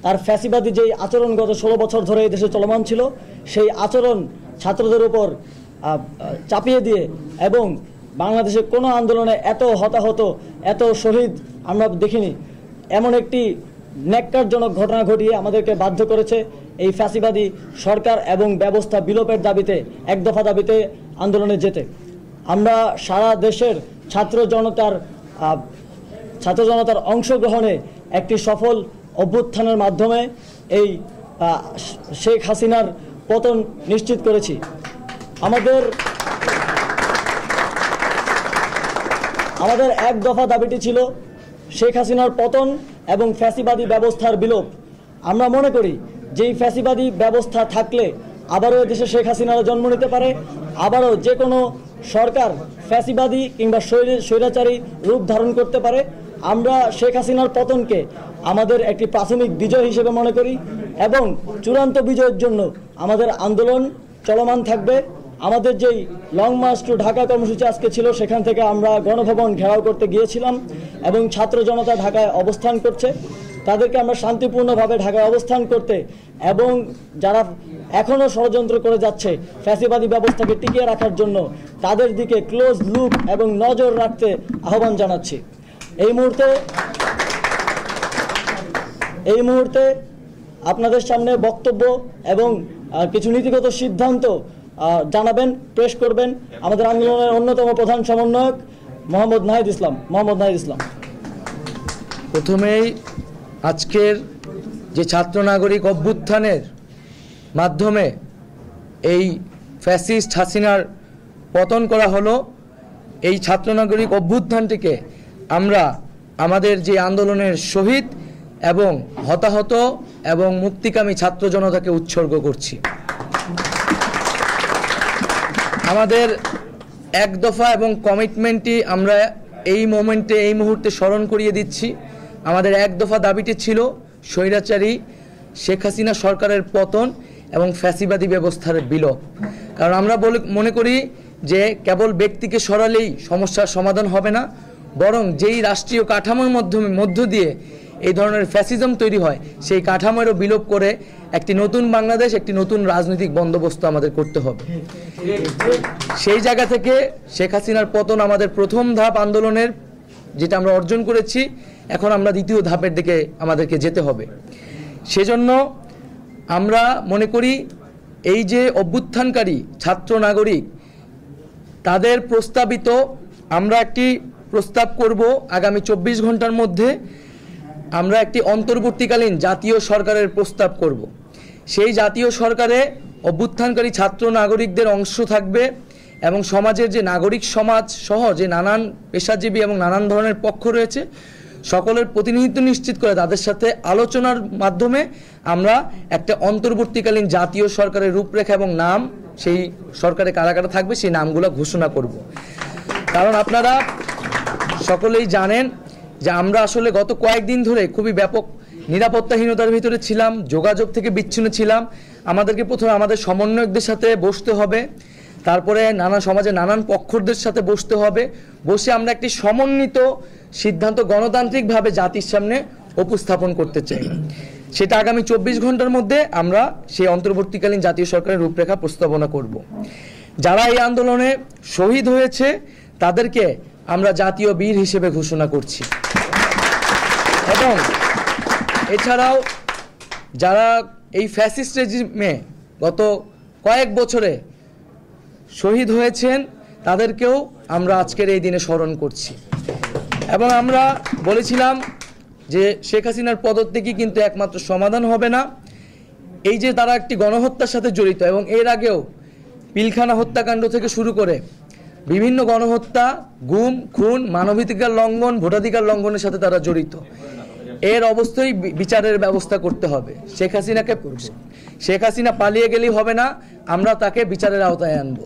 তার ফ্যাসিবাদী যেই আচরণ গত 16 বছর ধরে এই দেশে চলমান ছিল, সেই আচরণ ছাত্রদের উপর চাপিয়ে দিয়ে এবং বাংলাদেশে কোনো আন্দোলনে এত হতাহত, এত শহীদ আমরা দেখিনি, এমন একটি ন্যাক্কারজনক ঘটনা ঘটিয়ে আমাদেরকে বাধ্য করেছে এই ফ্যাসিবাদী সরকার এবং ব্যবস্থা বিলোপের দাবিতে, এক দফা দাবিতে আন্দোলনে যেতে। আমরা সারা দেশের ছাত্র জনতার অংশগ্রহণে একটি সফল অভ্যুত্থানের মাধ্যমে এই শেখ হাসিনার পতন নিশ্চিত করেছি। আমাদের এক দফা দাবিটি ছিল শেখ হাসিনার পতন এবং ফ্যাসিবাদী ব্যবস্থার বিলোপ। আমরা মনে করি যে এই ফ্যাসিবাদী ব্যবস্থা থাকলে আবারও দেশে শেখ হাসিনার জন্ম নিতে পারে, আবারও যে কোনো সরকার ফ্যাসিবাদী কিংবা স্বৈরাচারী রূপ ধারণ করতে পারে। আমরা শেখ হাসিনার পতনকে আমাদের একটি প্রাথমিক বিজয় হিসেবে মনে করি এবং চূড়ান্ত বিজয়ের জন্য আমাদের আন্দোলন চলমান থাকবে। আমাদের যেই লং মার্চ টু ঢাকা কর্মসূচি আজকে ছিল, সেখান থেকে আমরা গণভবন ঘেরাও করতে গিয়েছিলাম এবং ছাত্র জনতা ঢাকায় অবস্থান করছে। তাদেরকে আমরা শান্তিপূর্ণভাবে ঢাকায় অবস্থান করতে এবং যারা এখনও ষড়যন্ত্র করে যাচ্ছে ফ্যাসিবাদী ব্যবস্থাকে টিকিয়ে রাখার জন্য, তাদের দিকে ক্লোজ লুক এবং নজর রাখতে আহ্বান জানাচ্ছি। এই মুহূর্তে আপনাদের সামনে বক্তব্য এবং কিছু নীতিগত সিদ্ধান্ত জানাবেন, পেশ করবেন আমাদের আন্দোলনের অন্যতম প্রধান সমন্বয়ক মোহাম্মদ নাহিদ ইসলাম। প্রথমেই আজকের যে ছাত্র নাগরিক অভ্যুত্থানের মাধ্যমে এই ফ্যাসিস্ট হাসিনার পতন করা হলো, এই ছাত্র নাগরিক অভ্যুত্থানটিকে আমরা আমাদের যে আন্দোলনের শহীদ এবং হতাহত এবং মুক্তিকামী ছাত্র জনতাকে উৎসর্গ করছি। আমাদের এক দফা এবং কমিটমেন্টটি আমরা এই মুহূর্তে স্মরণ করিয়ে দিচ্ছি। আমাদের এক দফা দাবিটি ছিল স্বৈরাচারী শেখ হাসিনা সরকারের পতন এবং ফ্যাসিবাদী ব্যবস্থার বিলোপ। কারণ আমরা মনে করি যে কেবল ব্যক্তিকে সরালেই সমস্যার সমাধান হবে না, বরং যেই রাষ্ট্রীয় কাঠামোর মধ্য দিয়ে এই ধরনের ফ্যাসিজম তৈরি হয়, সেই কাঠামোরও বিলোপ করে একটি নতুন বাংলাদেশ, একটি নতুন রাজনৈতিক বন্দোবস্ত আমাদের করতে হবে। সেই জায়গা থেকে শেখ হাসিনার পতন আমাদের প্রথম ধাপ আন্দোলনের, যেটা আমরা অর্জন করেছি। এখন আমরা দ্বিতীয় ধাপের দিকে আমাদেরকে যেতে হবে। সেজন্য আমরা মনে করি এই যে অভ্যুত্থানকারী ছাত্র নাগরিক, তাদের প্রস্তাবিত আমরা একটি প্রস্তাব করব আগামী 24 ঘন্টার মধ্যে। আমরা একটি অন্তর্বর্তীকালীন জাতীয় সরকারের প্রস্তাব করব। সেই জাতীয় সরকারে অভ্যুত্থানকারী ছাত্র নাগরিকদের অংশ থাকবে এবং সমাজের যে নাগরিক সমাজ সহ যে নানান পেশাজীবী এবং নানান ধরনের পক্ষ রয়েছে, সকলের প্রতিনিধিত্ব নিশ্চিত করে তাদের সাথে আলোচনার মাধ্যমে আমরা একটা অন্তর্বর্তীকালীন জাতীয় সরকারের রূপরেখা এবং নাম, সেই সরকারে কারা কারা থাকবে সেই নামগুলো ঘোষণা করব। কারণ আপনারা সকলেই জানেন যে আমরা আসলে গত কয়েকদিন ধরে খুবই ব্যাপক নিরাপত্তাহীনতার ভিতরে ছিলাম, যোগাযোগ থেকে বিচ্ছিন্ন ছিলাম। আমাদেরকে প্রথমে আমাদের সমন্বয়কদের সাথে বসতে হবে, তারপরে সমাজের নানান পক্ষদের সাথে বসতে হবে। বসে আমরা একটি সমন্বিত সিদ্ধান্ত গণতান্ত্রিকভাবে জাতির সামনে উপস্থাপন করতে চাই। সেটা আগামী 24 ঘন্টার মধ্যে আমরা সেই অন্তর্বর্তীকালীন জাতীয় সরকারের রূপরেখা প্রস্তাবনা করব। যারা এই আন্দোলনে শহীদ হয়েছে তাদেরকে আমরা জাতীয় বীর হিসেবে ঘোষণা করছি। এবং এছাড়াও যারা এই ফ্যাসিস্ট রেজিমে গত কয়েক বছরে শহীদ হয়েছেন তাদেরকেও আমরা আজকের এই দিনে স্মরণ করছি। এবং আমরা বলেছিলাম যে শেখ হাসিনার পদত্যাগই কিন্তু একমাত্র সমাধান হবে না। এই যে তারা একটি গণহত্যার সাথে জড়িত এবং এর আগেও পিলখানা হত্যাকাণ্ড থেকে শুরু করে বিভিন্ন গণহত্যা, গুম, খুন, মানবাধিকার লঙ্ঘন, ভোটাধিকার লঙ্ঘনের সাথে তারা জড়িত। এর অবস্থায় বিচারের ব্যবস্থা করতে হবে। শেখ হাসিনা পালিয়ে গেলেই হবে না, আমরা তাকে বিচারের আওতায় আনব।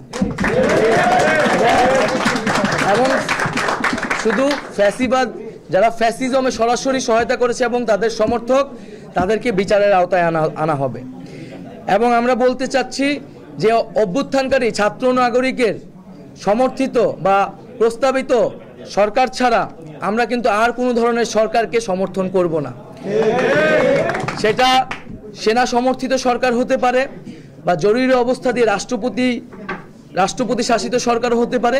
এবং শুধু ফ্যাসিবাদ, যারা ফ্যাসিজমে সরাসরি সহায়তা করেছে এবং তাদের সমর্থক, তাদেরকে বিচারের আওতায় আনা হবে। এবং আমরা বলতে চাচ্ছি যে অভ্যুত্থানকারী ছাত্র নাগরিকের সমর্থিত বা প্রস্তাবিত সরকার ছাড়া আমরা কিন্তু আর কোনো ধরনের সরকারকে সমর্থন করব না। সেটা সেনা সমর্থিত সরকার হতে পারে বা জরুরি অবস্থা দিয়ে রাষ্ট্রপতি শাসিত সরকার হতে পারে।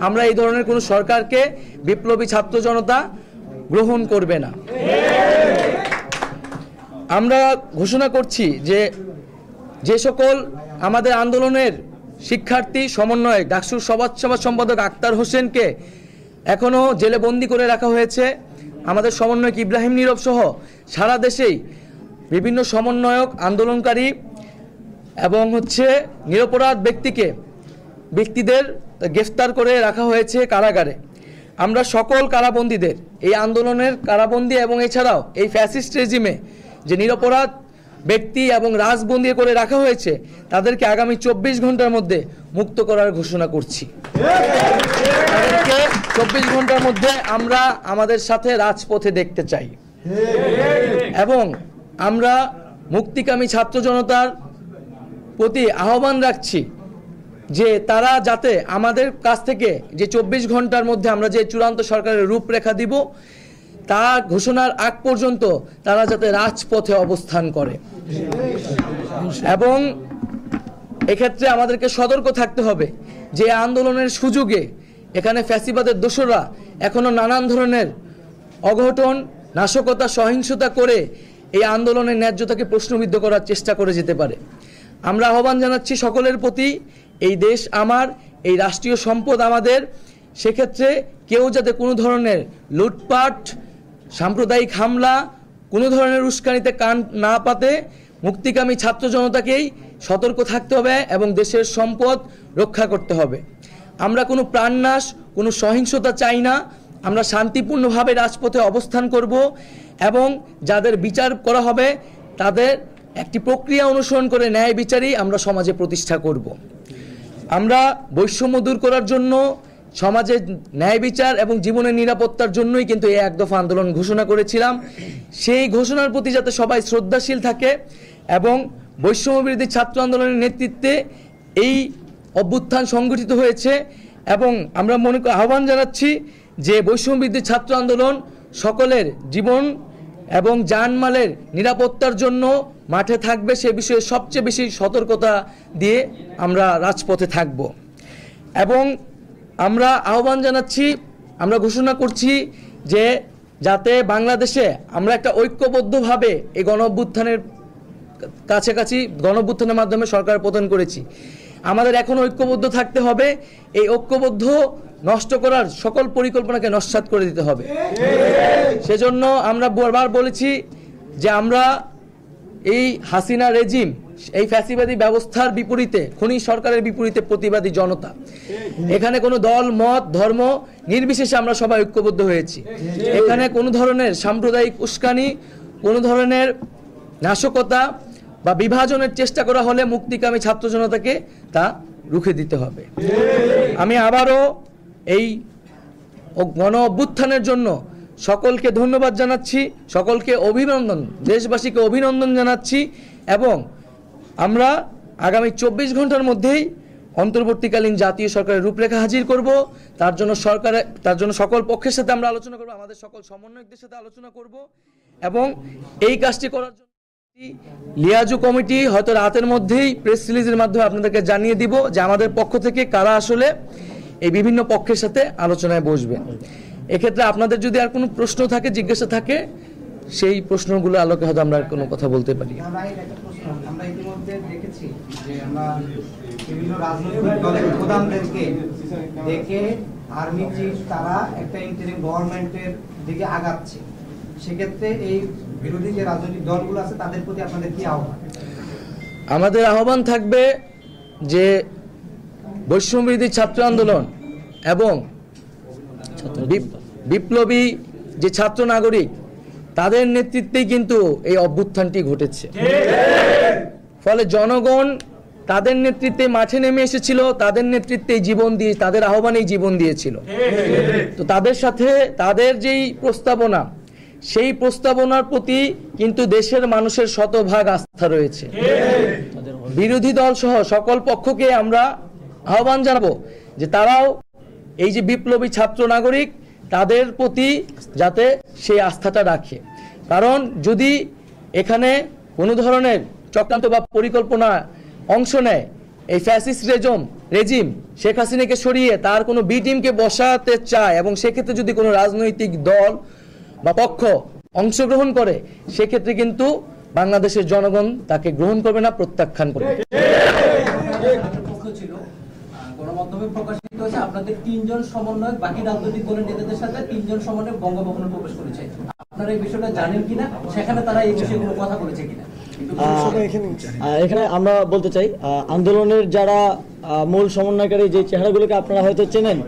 আমরা এই ধরনের কোনো সরকারকে বিপ্লবী ছাত্র জনতা গ্রহণ করবে না। আমরা ঘোষণা করছি যে সকল আমাদের আন্দোলনের শিক্ষার্থী সমন্বয়ক ডাকসুর সমাজ সম্পাদক আক্তার হোসেনকে এখনও জেলে বন্দি করে রাখা হয়েছে, আমাদের সমন্বয়ক ইব্রাহিম নীরব সহ সারা দেশেই বিভিন্ন সমন্বয়ক আন্দোলনকারী এবং নিরপরাধ ব্যক্তিদের গ্রেফতার করে রাখা হয়েছে কারাগারে। আমরা সকল কারাবন্দীদের, এই আন্দোলনের কারাবন্দী এবং এছাড়াও এই ফ্যাসিস্ট রেজিমে যে নিরপরাধ ব্যক্তি এবং রাজবন্দী করে রাখা হয়েছে তাদেরকে আগামী 24 ঘন্টার মধ্যে মুক্ত করার ঘোষণা করছি। তাদেরকে 24 ঘন্টার মধ্যে আমরা আমাদের সাথে রাজপথে দেখতে চাই এবং আমরা মুক্তিকামী ছাত্র জনতার প্রতি আহ্বান রাখছি যে তারা যাতে আমাদের কাছ থেকে যে 24 ঘন্টার মধ্যে আমরা যে চূড়ান্ত সরকারের রূপরেখা দিব তা ঘোষণার আগ পর্যন্ত তারা যাতে রাজপথে অবস্থান করে এবং এক্ষেত্রে আমাদেরকে সতর্ক থাকতে হবে যে আন্দোলনের সুযোগে এখানে ফ্যাসিবাদের দোসররা এখনো নানান ধরনের অঘটন, নাশকতা, সহিংসতা করে এই আন্দোলনের ন্যায্যতাকে প্রশ্নবিদ্ধ করার চেষ্টা করে যেতে পারে। আমরা আহ্বান জানাচ্ছি সকলের প্রতি, এই দেশ আমার, এই রাষ্ট্রীয় সম্পদ আমাদের, সেক্ষেত্রে কেউ যাতে কোনো ধরনের লুটপাট, সাম্প্রদায়িক হামলা, কোনো ধরনের উস্কানিতে কান না পাতে মুক্তিকামী ছাত্র জনতাকেই সতর্ক থাকতে হবে এবং দেশের সম্পদ রক্ষা করতে হবে। আমরা কোনো প্রাণনাশ, কোনো সহিংসতা চাই না। আমরা শান্তিপূর্ণভাবে রাজপথে অবস্থান করব এবং যাদের বিচার করা হবে তাদের একটি প্রক্রিয়া অনুসরণ করে ন্যায় বিচারই আমরা সমাজে প্রতিষ্ঠা করব। আমরা বৈষম্য দূর করার জন্য, সমাজের ন্যায় বিচার এবং জীবনের নিরাপত্তার জন্যই কিন্তু এই এক দফা আন্দোলন ঘোষণা করেছিলাম। সেই ঘোষণার প্রতি যাতে সবাই শ্রদ্ধাশীল থাকে এবং বৈষম্য বিরোধী ছাত্র আন্দোলনের নেতৃত্বে এই অভ্যুত্থান সংগঠিত হয়েছে এবং আমরা আহ্বান জানাচ্ছি যে বৈষম্য বিরোধী ছাত্র আন্দোলন সকলের জীবন এবং জানমালের নিরাপত্তার জন্য মাঠে থাকবে, সে বিষয়ে সবচেয়ে বেশি সতর্কতা দিয়ে আমরা রাজপথে থাকব এবং আমরা আহ্বান জানাচ্ছি, আমরা ঘোষণা করছি যে যাতে বাংলাদেশে আমরা একটা ঐক্যবদ্ধভাবে এই গণঅভ্যুত্থানের কাছাকাছি গণঅভ্যুত্থানের মাধ্যমে সরকার পতন করেছি, আমাদের এখন ঐক্যবদ্ধ থাকতে হবে। এই ঐক্যবদ্ধ নষ্ট করার সকল পরিকল্পনাকে নস্যাৎ করে দিতে হবে। সেজন্য আমরা বারবার বলেছি যে আমরা এই হাসিনা রেজিম, এই ফ্যাসিবাদী ব্যবস্থার বিপরীতে, খুনি সরকারের বিপরীতে প্রতিবাদী জনতা। এখানে কোনো দল, মত, ধর্ম নির্বিশেষে আমরা সবাই ঐক্যবদ্ধ হয়েছি। এখানে কোনো ধরনের সাম্প্রদায়িক উস্কানি, কোনো ধরনের নাশকতা বা বিভাজনের চেষ্টা করা হলে মুক্তিকামী ছাত্র জনতাকে তা রুখে দিতে হবে। আমি আবারও এই গণ অভ্যুত্থানের জন্য সকলকে ধন্যবাদ জানাচ্ছি, সকলকে অভিনন্দন, দেশবাসীকে অভিনন্দন জানাচ্ছি এবং আমরা আগামী 24 ঘন্টার মধ্যেই অন্তর্বর্তীকালীন জাতীয় সরকারের রূপরেখা হাজির করব। তার জন্য সকল পক্ষের সাথে আমরা আলোচনা করব, আমাদের সকল সমন্বয়কদের সাথে আলোচনা করব এবং এই কাজটি করার জন্য লিয়াজু কমিটি হয়তো রাতের মধ্যেই প্রেস রিলিজের মাধ্যমে আপনাদেরকে জানিয়ে দিব যে আমাদের পক্ষ থেকে কারা আসলে এই বিভিন্ন পক্ষের সাথে আলোচনায় বসবে। এক্ষেত্রে আপনাদের যদি আর কোনো প্রশ্ন থাকে, জিজ্ঞাসা থাকে, সেই প্রশ্নগুলো আলোকে হয়তো আমরা কোনো কথা বলতে পারি। আমরা ইতিমধ্যে দেখেছি যে আমরা বিভিন্ন রাজনৈতিক দলের প্রধানদেরকে দেখে আর্মি চিফ তারা একটা ইন্টারিম গভর্নমেন্টের দিকে আগাচ্ছে। সেক্ষেত্রে এই বিরোধী যে রাজনৈতিক দলগুলো আছে তাদের প্রতি আপনাদের কি আহ্বান? আমাদের আহ্বান থাকবে যে বৈষম্য বিরোধী ছাত্র আন্দোলন এবং বিপ্লবী যে ছাত্র নাগরিক তাদের নেতৃত্বেই কিন্তু এই অভ্যুত্থানটি ঘটেছে। ফলে জনগণ তাদের নেতৃত্বে মাঠে নেমে এসেছিল, তাদের নেতৃত্বে জীবন দিয়ে, তাদের আহ্বানেই জীবন দিয়েছিল। তো তাদের সাথে তাদের যেই প্রস্তাবনা, সেই প্রস্তাবনার প্রতি কিন্তু দেশের মানুষের শতভাগ আস্থা রয়েছে। বিরোধী দল সহ সকল পক্ষকে আমরা আহ্বান জানাবো যে তারাও এই যে বিপ্লবী ছাত্র নাগরিক তাদের প্রতি যাতে সেই আস্থাটা রাখে। কারণ যদি এখানে কোনো ধরনের চক্রান্ত বা পরিকল্পনা অংশ নেয় এই ফ্যাসিস্ট রেজিম শেখ হাসিনাকে সরিয়ে তার কোনো বি টিমকে বসাতে চায় এবং সেক্ষেত্রে যদি কোনো রাজনৈতিক দল বা পক্ষ অংশগ্রহণ করে সেক্ষেত্রে কিন্তু বাংলাদেশের জনগণ তাকে গ্রহণ করবে না, প্রত্যাখ্যান করবে। গণমাধ্যমে প্রকাশিত হয়েছে আপনাদের 3 জন সমন্বয়ক বাকি রাজনৈতিক দলের নেতাদের সাথে 3 জন সমন্বয়ক বঙ্গভবনে প্রবেশ করেছে। আপনারা এই বিষয়টা জানেন কিনা, সেখানে তারা এই বিষয়ে কোনো কথা বলেছে কিনা? এখানে আমরা বলতে চাই আন্দোলনের যারা মূল সমন্বয়কারী যে চেহারাগুলোকে আপনারা হয়তো চেনেন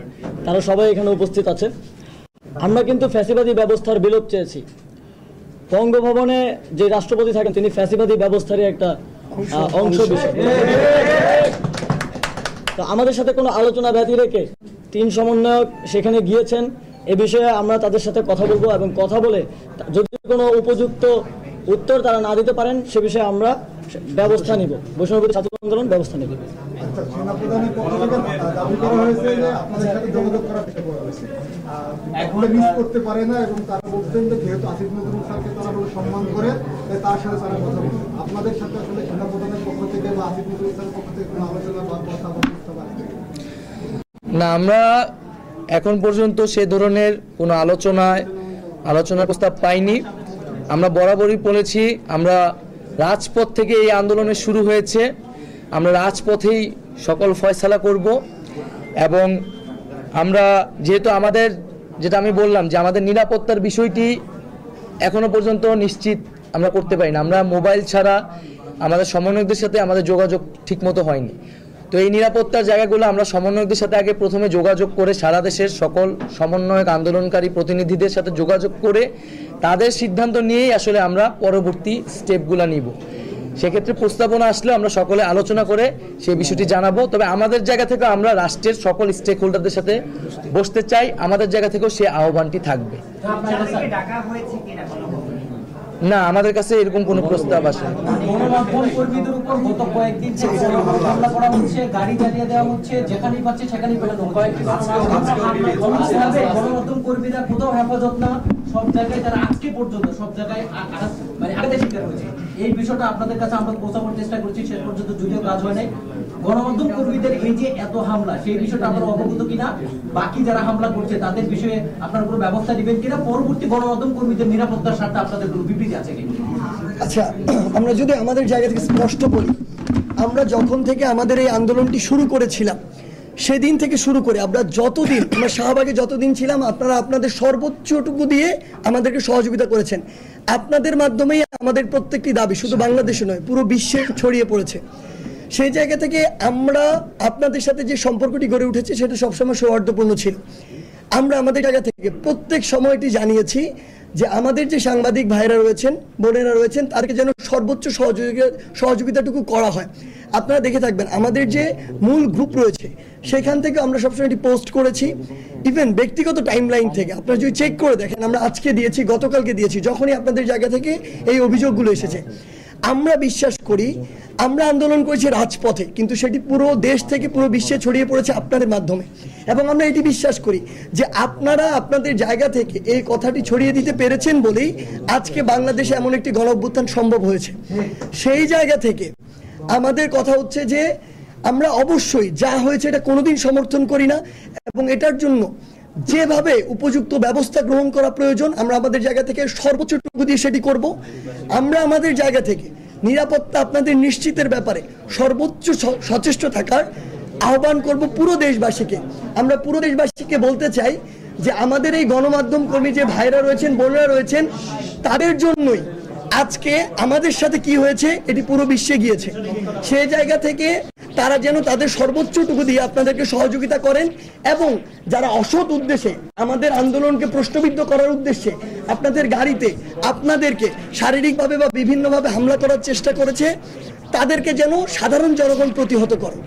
তারা সবাই এখানে উপস্থিত আছে। আমরা কিন্তু ফ্যাসিবাদী ব্যবস্থার বিলোপ চেয়েছি। বঙ্গভবনে যে রাষ্ট্রপতি থাকেন তিনি ফ্যাসিবাদী ব্যবস্থারই একটা অংশ বিষয়। তো আমাদের সাথে কোনো আলোচনা ব্যতি রেখে 3 সমন্বয়ক সেখানে গিয়েছেন, এ বিষয়ে আমরা তাদের সাথে কথা বলবো এবং কথা বলে যদি কোনো উপযুক্ত উত্তর তারা না দিতে পারেন সে বিষয়ে আমরা ব্যবস্থা নিব, বৈষম্যবিরোধী ছাত্র আন্দোলন ব্যবস্থা নেব। সেনাপ্রধানের পক্ষ থেকে দাবি করা হয়েছে যে আপনাদের সাথে যোগাযোগ করার চেষ্টা করা হয়েছে, এখন মিস করতে পারে না এবং তারা বলছেন যে যেহেতু আসিফ নজরুল স্যারকে তারা বলে সম্মান করে তার সাথে তারা কথা বলছে। আপনাদের সাথে আসলে সেনাপ্রধানের পক্ষ থেকে বা আসিফ নজরুল স্যারের পক্ষ থেকে কোনো আলোচনা বা কথা বলতে পারে না, আমরা এখন পর্যন্ত সে ধরনের কোনো আলোচনার প্রস্তাব পাইনি। আমরা বরাবরই বলেছি আমরা রাজপথ থেকে এই আন্দোলনের শুরু হয়েছে, আমরা রাজপথেই সকল ফয়সালা করব এবং আমরা যেহেতু আমাদের যেটা আমি বললাম যে আমাদের নিরাপত্তার বিষয়টি এখনো পর্যন্ত নিশ্চিত আমরা করতে পারি না। আমরা মোবাইল ছাড়া আমাদের সমন্বয়কদের সাথে আমাদের যোগাযোগ ঠিকমতো হয়নি। তো এই নিরাপত্তার জায়গাগুলো আমরা সমন্বয়কদের সাথে আগে প্রথমে যোগাযোগ করে সারা দেশের সকল সমন্বয়ক আন্দোলনকারী প্রতিনিধিদের সাথে যোগাযোগ করে তাদের সিদ্ধান্ত নিয়েই আসলে আমরা পরবর্তী স্টেপগুলো নিব। সেক্ষেত্রে প্রস্তাবনা আসলে আমরা সকলে আলোচনা করে সেই বিষয়টি জানাবো। তবে আমাদের জায়গা থেকে আমরা রাষ্ট্রের সকল স্টেক হোল্ডারদের সাথে বসতে চাই, আমাদের জায়গা থেকেও সে আহ্বানটি থাকবে। না, আমাদের কাছে এরকম কোনো প্রস্তাব আসে না। গণমাধ্যম কর্মীদের উপর গত কয়েকদিন থেকে হামলা করা হচ্ছে, গাড়ি জ্বালিয়ে দেওয়া হচ্ছে, যেখানেই পাচ্ছে সেখানেই পেটানো হচ্ছে। গণমাধ্যম কর্মীরা কোথাও হেফাজত না, সব জায়গায় তারা আজকে পর্যন্ত সব জায়গায় মানে আঘাতের শিকার হয়েছে। এই বিষয়টা আপনাদের কাছে আমরা পৌঁছানোর চেষ্টা করছি, শেষ পর্যন্ত যদিও কাজ হয় নাই। গণমাধ্যম কর্মীদের এই যে এত হামলা, সেই বিষয়টা আপনারা অবগত কিনা? বাকি যারা হামলা করছে তাদের বিষয়ে আপনারা কোনো ব্যবস্থা নেবেন কিনা? পরবর্তী গণমাধ্যম কর্মীদের নিরাপত্তার স্বার্থে আপনাদের কোনো বিবৃতি আছে কিনা? আচ্ছা, আমরা যদি আমাদের জায়গা থেকে স্পষ্ট বলি, আমরা যখন থেকে আমাদের এই আন্দোলনটি শুরু করেছিলাম সেদিন থেকে শুরু করে আমরা শাহবাগে যতদিন ছিলাম আপনারা আপনাদের সর্বোচ্চটুকু দিয়ে আমাদেরকে সহযোগিতা করেছেন। আপনাদের মাধ্যমেই আমাদের প্রত্যেকটি দাবি শুধু বাংলাদেশে নয় পুরো বিশ্বে ছড়িয়ে পড়েছে। সেই জায়গা থেকে আমরা আপনাদের সাথে যে সম্পর্কটি গড়ে উঠেছে সেটা সবসময় সৌহার্দ্যপূর্ণ ছিল। আমরা আমাদের জায়গা থেকে প্রত্যেক সময়টি জানিয়েছি যে আমাদের যে সাংবাদিক ভাইরা রয়েছেন, বোনেরা রয়েছেন, তাদেরকে যেন সর্বোচ্চ সহযোগিতাটুকু করা হয়। আপনারা দেখে থাকবেন আমাদের যে মূল গ্রুপ রয়েছে সেখান থেকে আমরা সবসময় এটি পোস্ট করেছি। ইভেন ব্যক্তিগত টাইমলাইন থেকে আপনারা যদি চেক করে দেখেন, আমরা আজকে দিয়েছি, গতকালকে দিয়েছি, যখনই আপনাদের জায়গা থেকে এই অভিযোগগুলো এসেছে। আমরা বিশ্বাস করি আমরা আন্দোলন করেছি রাজপথে, কিন্তু সেটি পুরো দেশ থেকে পুরো বিশ্বে ছড়িয়ে পড়েছে আপনাদের মাধ্যমে। এবং আমরা এটি বিশ্বাস করি যে আপনারা আপনাদের জায়গা থেকে এই কথাটি ছড়িয়ে দিতে পেরেছেন বলেই আজকে বাংলাদেশে এমন একটি গণঅভ্যুত্থান সম্ভব হয়েছে। সেই জায়গা থেকে আমাদের কথা হচ্ছে যে আমরা অবশ্যই যা হয়েছে এটা কোনোদিন সমর্থন করি না এবং এটার জন্য যেভাবে উপযুক্ত ব্যবস্থা গ্রহণ করা প্রয়োজন আমরা আমাদের জায়গা থেকে সর্বোচ্চটুকু দিয়ে সেটি করব। আমরা আমাদের জায়গা থেকে নিরাপত্তা আপনাদের নিশ্চিতের ব্যাপারে সর্বোচ্চ সচেষ্ট থাকার আহ্বান করব পুরো দেশবাসীকে। আমরা পুরো দেশবাসীকে বলতে চাই যে আমাদের এই গণমাধ্যম কর্মী যে ভাইরা রয়েছেন, বোনেরা রয়েছেন, তাদের জন্যই আজকে আমাদের সাথে কি হয়েছে এটি পুরো বিশ্বে গিয়েছে। সেই জায়গা থেকে তারা যেন তাদের সর্বোচ্চটুকু দিয়ে আপনাদেরকে সহযোগিতা করেন এবং যারা অসৎ উদ্দেশ্যে আমাদের আন্দোলনকে প্রশ্নবিদ্ধ করার উদ্দেশ্যে আপনাদের গাড়িতে আপনাদেরকে শারীরিকভাবে বা বিভিন্নভাবে হামলা করার চেষ্টা করেছে, তাদেরকে যেন সাধারণ জনগণ প্রতিহত করে।